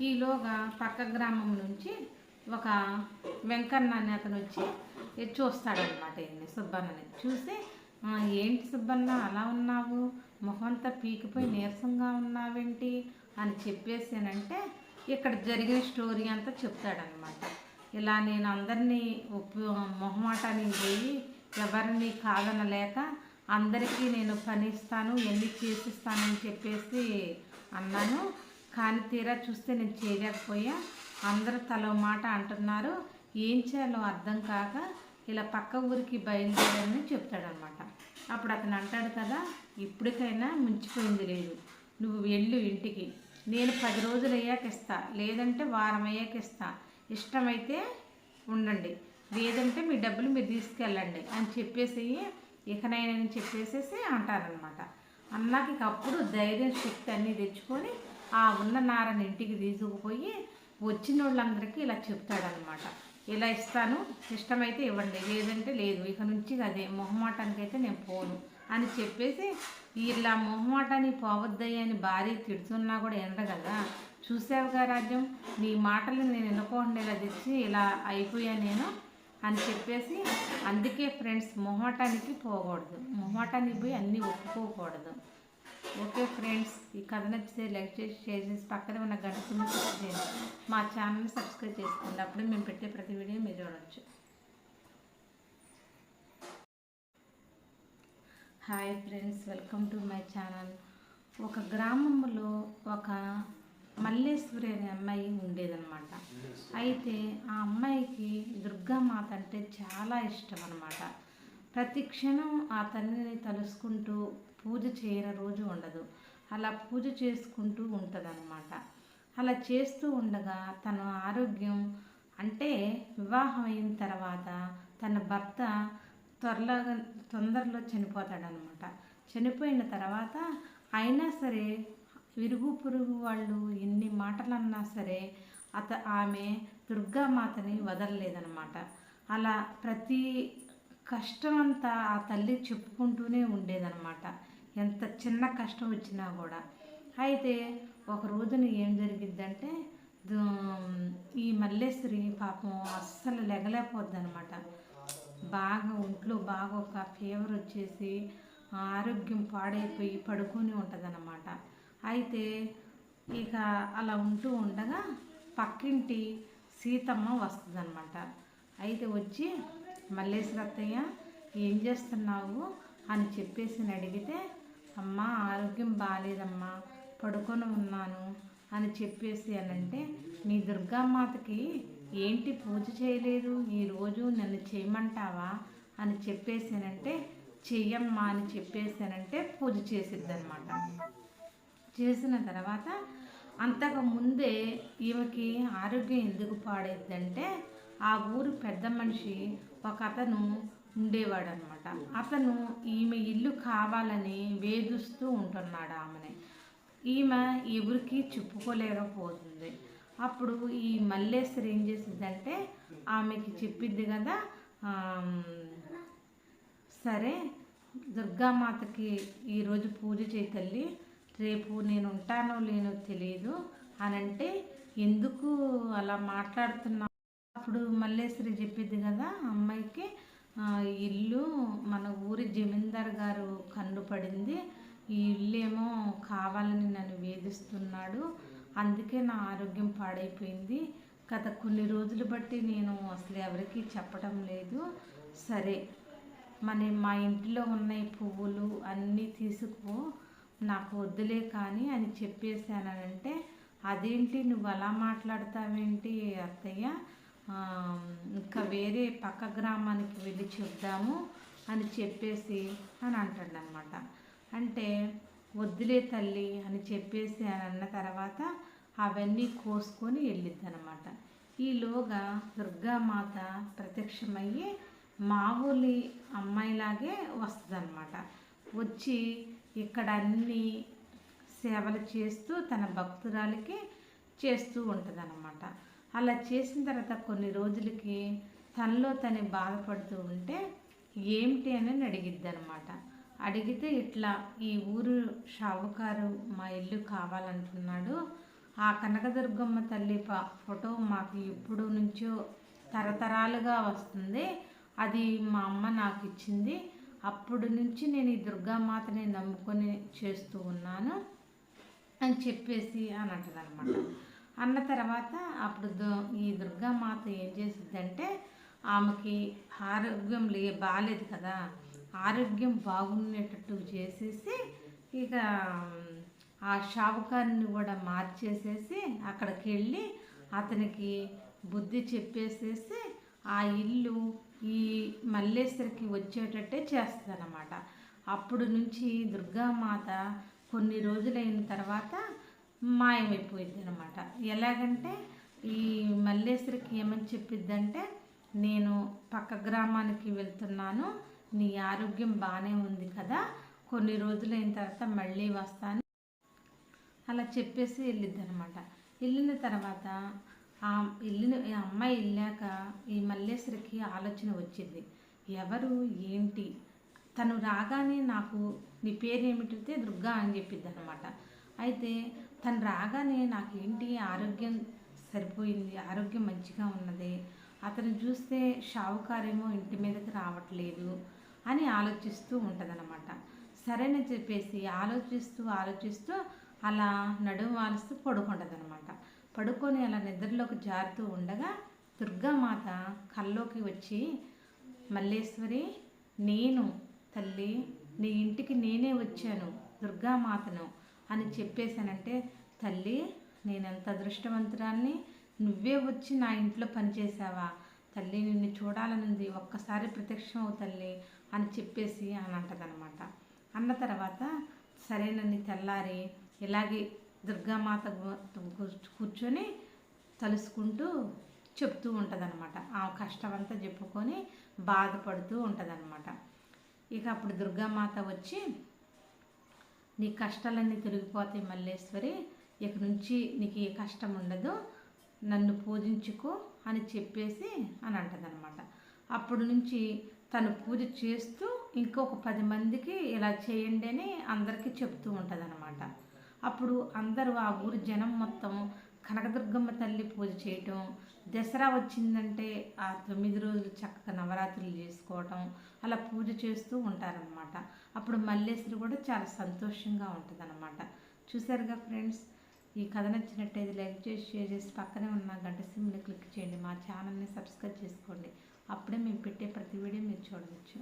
ఈలోగా పక్క గ్రామం నుంచి ఒక వెంకన్న అనే అతను వచ్చి చూస్తాడనమాట. ఏంటి సుబ్బన్నని చూసి, ఏంటి సుబ్బన్న అలా ఉన్నావు, మొహంతా పీకిపోయి నీరసంగా ఉన్నావేంటి అని చెప్పేసానంటే ఇక్కడ జరిగిన స్టోరీ అంతా చెప్తాడనమాట. ఇలా నేను అందరినీ మొహమాటానికి పోయి ఎవరిని కాదనలేక అందరికీ నేను పని ఇస్తాను, ఎన్ని చేసిస్తానని చెప్పేసి అన్నాను. కానీ తీరా చూస్తే నేను చేయలేకపోయా. అందరూ తలో మాట అంటున్నారు. ఏం చేయాలో అర్థం కాక ఇలా పక్క ఊరికి బయలుదేరని చెప్తాడనమాట. అప్పుడు అతను అంటాడు కదా, ఇప్పటికైనా ముంచిపోయింది లేదు, నువ్వు వెళ్ళు ఇంటికి, నేను 10 రోజులు అయ్యాక ఇస్తా, లేదంటే వారం అయ్యాక ఇస్తా, ఇష్టమైతే ఉండండి, లేదంటే మీ డబ్బులు మీరు తీసుకెళ్ళండి అని చెప్పేసి ఇకనైనా చెప్పేసేసి అంటారనమాట. అన్నాక ఇక అప్పుడు ధైర్యం శక్తి అన్నీ తెచ్చుకొని ఆ ఉన్న నారని ఇంటికి తీసుకుపోయి వచ్చిన వాళ్ళందరికీ ఇలా చెప్తాడనమాట. ఇలా ఇస్తాను, ఇష్టమైతే ఇవ్వండి, లేదంటే లేదు, ఇక నుంచి అదే మొహమాటానికైతే నేను పోను అని చెప్పేసి ఇలా మొహమాటానికి పోవద్దయ్య అని భార్య తిడుతున్నా కూడా వినరు కదా. చూసావుగా రాజ్యం, నీ మాటలు నేను వినకుండా ఇలా తెచ్చి ఇలా అయిపోయా నేను అని చెప్పేసి, అందుకే ఫ్రెండ్స్ మొహమాటానికి పోకూడదు, మొహమాటానికి పోయి అన్నీ ఒప్పుకోకూడదు. ఓకే ఫ్రెండ్స్, ఈ కథ నచ్చితే లైక్ చేసి షేర్ చేసి పక్కనే ఉన్న గంట క్లిక్ చేయండి. మా ఛానల్ని సబ్స్క్రైబ్ చేసుకోండి, అప్పుడే మేము పెట్టే ప్రతి వీడియో మీరు చూడవచ్చు. Hi friends, welcome to my channel. ఒక గ్రామంలో ఒక మల్లేశ్వరి అనే అమ్మాయి ఉండేదన్నమాట. అయితే ఆ అమ్మాయికి దుర్గామాత అంటే చాలా ఇష్టం అన్నమాట. ప్రతి క్షణం ఆ తల్లిని తలుసుకుంటూ పూజ చేయని రోజు ఉండదు. అలా పూజ చేసుకుంటూ ఉంటుందన్నమాట. అలా చేస్తూ ఉండగా తన ఆరోగ్యం, అంటే వివాహం అయిన తర్వాత తన భర్త తొందరలో చనిపోతాడనమాట. చనిపోయిన తర్వాత అయినా సరే విరుగు పొరుగు వాళ్ళు ఎన్ని మాటలు అన్నా సరే ఆమె దుర్గామాతని వదలలేదనమాట. అలా ప్రతి కష్టమంతా ఆ తల్లి చెప్పుకుంటూనే ఉండేదన్నమాట, ఎంత చిన్న కష్టం వచ్చినా కూడా. అయితే ఒక రోజున ఏం జరిగిద్దంటే, ఈ మల్లేశ్వరి పాపం అస్సలు లెగలేకపోద్ది అనమాట. బాగా ఒంట్లో బాగా ఒక ఫీవర్ వచ్చేసి ఆరోగ్యం పాడైపోయి పడుకొని ఉంటుందన్నమాట. అయితే ఇక అలా ఉంటూ ఉండగా పక్కింటి సీతమ్మ వస్తుందన్నమాట. అయితే వచ్చి, మల్లేశ్వరి అత్తయ్య ఏం చేస్తున్నావు అని చెప్పేసి అడిగితే, అమ్మ ఆరోగ్యం బాగాలేదమ్మా, పడుకొని ఉన్నాను అని చెప్పేసి అనంటే, మీ దుర్గామాతకి ఏంటి పూజ చేయలేదు, ఈరోజు నన్ను చేయమంటావా అని చెప్పేసానంటే, చెయ్యమ్మా అని చెప్పేసానంటే పూజ చేసిద్దనమాట. చేసిన తర్వాత అంతకు ముందే ఈమెకి ఆరోగ్యం ఎందుకు పాడైద్దంటే, ఆ ఊరు పెద్ద మనిషి ఒక అతను ఉండేవాడనమాట. అతను ఈమె ఇల్లు కావాలని వేధిస్తూ ఉంటున్నాడు ఆమెని. ఈమె ఎవరికి చెప్పుకోలేకపోతుంది. అప్పుడు ఈ మల్లేశ్వరి ఏం చేసిందంటే, ఆమెకి చెప్పిద్ది కదా, సరే దుర్గామాతకి ఈరోజు పూజ చేయి తల్లి, రేపు నేను ఉంటానో లేనో తెలియదు అని అంటే, ఎందుకు అలా మాట్లాడుతున్నా. అప్పుడు మల్లేశ్వరి చెప్పిద్ది కదా అమ్మాయికి, ఇల్లు మన ఊరి జమీందార్ గారు కన్ను పడింది, ఈ ఇల్లేమో కావాలని నన్ను వేధిస్తున్నాడు, అందుకే నా ఆరోగ్యం పాడైపోయింది, గత కొన్ని రోజులు బట్టి నేను అసలు ఎవరికి చెప్పడం లేదు, సరే మా ఇంటిలో ఉన్న పువ్వులు అన్నీ తీసుకుపో, నాకు వద్దులే కానీ అని చెప్పేసానంటే, అదేంటి నువ్వు అలా మాట్లాడతావేంటి అత్తయ్య, ఇంకా వేరే పక్క గ్రామానికి వెళ్ళి చెప్దాము అని చెప్పేసి అని అంటాడనమాట. అంటే వద్దులే తల్లి అని చెప్పేసి అని అన్న తర్వాత అవన్నీ కోసుకొని వెళ్ళిద్ది అనమాట. ఈలోగా దుర్గామాత ప్రత్యక్షమయ్యి మామూలు అమ్మాయిలాగే వస్తుందన్నమాట. వచ్చి ఇక్కడ అన్ని సేవలు చేస్తూ తన భక్తురాలికి చేస్తూ ఉంటుందన్నమాట. అలా చేసిన తర్వాత కొన్ని రోజులకి తనలో తను బాధపడుతూ ఉంటే ఏమిటి అని అడిగిద్ది అనమాట. అడిగితే ఇట్లా ఈ ఊరు షావుకారు మా ఇల్లు కావాలంటున్నాడు, ఆ కనకదుర్గమ్మ తల్లి ఫోటో మాకు ఎప్పుడు నుంచో తరతరాలుగా వస్తుంది. అది మా అమ్మ నాకు ఇచ్చింది. అప్పటి నుంచి నేను ఈ దుర్గామాతని నమ్ముకొని చేస్తూ ఉన్నాను అని చెప్పేసి అని అంటదనమాట. అన్న తర్వాత అప్పుడు ఈ దుర్గామాత ఏం చేసిద్దంటే, ఆమెకి ఆరోగ్యం బాగాలేదు కదా, ఆరోగ్యం బాగుండేటట్టు చేసేసి ఇక ఆ షావుకారిని కూడా మార్చేసేసి అక్కడికి వెళ్ళి అతనికి బుద్ధి చెప్పేసేసి ఆ ఇల్లు ఈ మల్లేశ్వరికి వచ్చేటట్టే చేస్తుందన్నమాట. అప్పుడు నుంచి దుర్గామాత కొన్ని రోజులైన తర్వాత మాయమైపోయింది అనమాట. ఎలాగంటే ఈ మల్లేశ్వరికి ఏమని చెప్పిద్దంటే, నేను పక్క గ్రామానికి వెళ్తున్నాను, నీ ఆరోగ్యం బాగానే ఉంది కదా, కొన్ని రోజులైన తర్వాత మళ్ళీ వస్తాను అలా చెప్పేసి వెళ్ళిద్ది అనమాట. వెళ్ళిన తర్వాత ఆ అమ్మాయి వెళ్ళాక ఈ మల్లేశ్వరికి ఆలోచన వచ్చింది. ఎవరు ఏంటి, తను రాగానే నాకు నీ పేరేమిటితే దుర్గా అని చెప్పిద్ది అనమాట. అయితే తను రాగానే నాకేంటి ఆరోగ్యం సరిపోయింది, ఆరోగ్యం మంచిగా ఉన్నది, అతను చూస్తే షావుకారేమో ఇంటి మీదకి రావట్లేదు అని ఆలోచిస్తూ ఉంటుందన్నమాట. సరేనని చెప్పేసి ఆలోచిస్తూ అలా నడుము వాలుస్తూ పడుకుంటుంది అనమాట. పడుకొని అలా నిద్రలోకి జారుతూ ఉండగా దుర్గామాత కల్లోకి వచ్చి, మల్లేశ్వరి, నేను తల్లి నీ ఇంటికి నేనే వచ్చాను దుర్గామాతను అని చెప్పేశానంటే, తల్లి నేనెంత అదృష్టవంతురాల్ని, నువ్వే వచ్చి నా ఇంట్లో పనిచేసావా తల్లి, నిన్ను చూడాలనుంది, ఒక్కసారి ప్రత్యక్షం తల్లి అని చెప్పేసి అని అంటదనమాట. అన్న తర్వాత సరేనని తెల్లారి ఇలాగే దుర్గామాత కూర్చొని తలుసుకుంటూ చెప్తూ ఉంటుందన్నమాట. ఆ కష్టమంతా చెప్పుకొని బాధపడుతూ ఉంటుందన్నమాట. ఇక అప్పుడు దుర్గామాత వచ్చి, నీ కష్టాలన్నీ తిరిగిపోతాయి మల్లేశ్వరి, ఇక నుంచి నీకు ఏ కష్టం ఉండదు, నన్ను పూజించుకో అని చెప్పేసి అని అంటదనమాట. అప్పుడు నుంచి తను పూజ చేస్తూ ఇంకొక 10 మందికి ఇలా చేయండి అని అందరికీ చెప్తూ ఉంటుందన్నమాట. అప్పుడు అందరూ ఆ ఊరి జనం మొత్తం కనకదుర్గమ్మ తల్లి పూజ చేయటం, దసరా వచ్చిందంటే ఆ 9 రోజులు చక్కగా నవరాత్రులు చేసుకోవటం, అలా పూజ చేస్తూ ఉంటారనమాట. అప్పుడు మల్లేశ్వరి కూడా చాలా సంతోషంగా ఉంటుందన్నమాట. చూసారుగా ఫ్రెండ్స్, ఈ కథ నచ్చినట్టయితే లైక్ చేసి షేర్ చేసి పక్కనే ఉన్న గంట సింబల్ని క్లిక్ చేయండి. మా ఛానల్ని సబ్స్క్రైబ్ చేసుకోండి. అప్పుడే మేము పెట్టే ప్రతి వీడియో మీరు చూడవచ్చు.